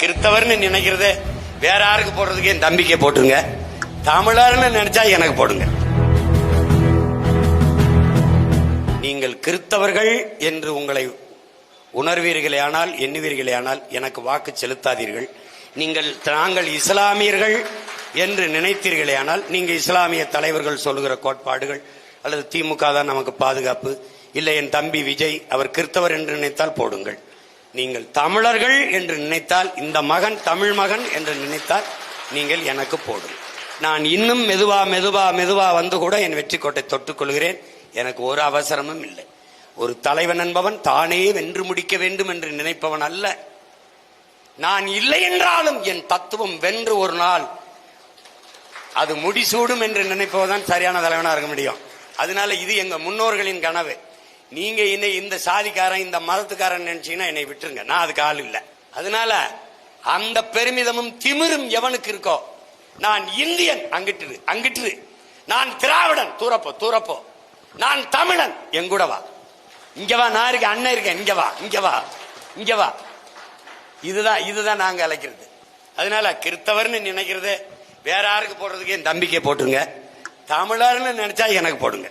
கிறிஸ்தவர்னு நினைக்கிறத வேற யாருக்கு போடுறதுக்கு என் தம்பிக்கை போட்டுருங்க. தமிழர்னு நினைச்சா எனக்கு போடுங்க. நீங்கள் கிறிஸ்தவர்கள் என்று உங்களை உணர்வீர்களே ஆனால், எண்ணுவீர்களே ஆனால் எனக்கு வாக்கு செலுத்தாதீர்கள். நாங்கள் இஸ்லாமியர்கள் என்று நினைத்தீர்களே ஆனால், நீங்க இஸ்லாமிய தலைவர்கள் சொல்லுகிற கோட்பாடுகள் அல்லது திமுக தான் நமக்கு பாதுகாப்பு, இல்லை என் தம்பி விஜய் அவர் கிறிஸ்தவர் என்று நினைத்தால் போடுங்கள். நீங்கள் தமிழர்கள் என்று நினைத்தால், இந்த மகன் தமிழ் மகன் என்று நினைத்தால் நீங்கள் எனக்கு போடுங்கள். நான் இன்னும் மெதுவா மெதுவா மெதுவா வந்து கூட என் வெற்றி கோட்டை தொட்டுக் கொள்கிறேன். எனக்கு ஒரு அவசரமும் இல்லை. ஒரு தலைவன் என்பவன் தானே வென்று முடிக்க வேண்டும் என்று நினைப்பவன் அல்ல. நான் இல்லை என்றாலும் என் தத்துவம் வென்று ஒரு நாள் அது முடிசூடும் என்று நினைப்பவதான் சரியான தலைவனா இருக்க முடியும். அதனால இது எங்க முன்னோர்களின் கனவு. நீங்க என்னை இந்த சாதிக்காரன் இந்த மதத்துக்காரன் நினைச்சீங்கன்னா என்னை விட்டுருங்க, நான் அதுக்கு ஆள் இல்லை. அதனால அந்த பெருமிதமும் திமிரும் எவனுக்கு இருக்கோ, நான் இந்தியன் அங்கிட்டு, நான் திராவிடன் தூரப்போ, நான் தமிழன் எங்கூட வா, இங்க வா, நான் இருக்கேன், அண்ணன் இருக்கேன், இங்க வா. இதுதான் நாங்க அழைக்கிறது. அதனால கிறிஸ்தவர்னு நினைக்கிறத வேற யாருக்கு போடுறதுக்கு என் தம்பிக்கை போட்டுருங்க. தமிழர்னு நினைச்சா எனக்கு போடுங்க.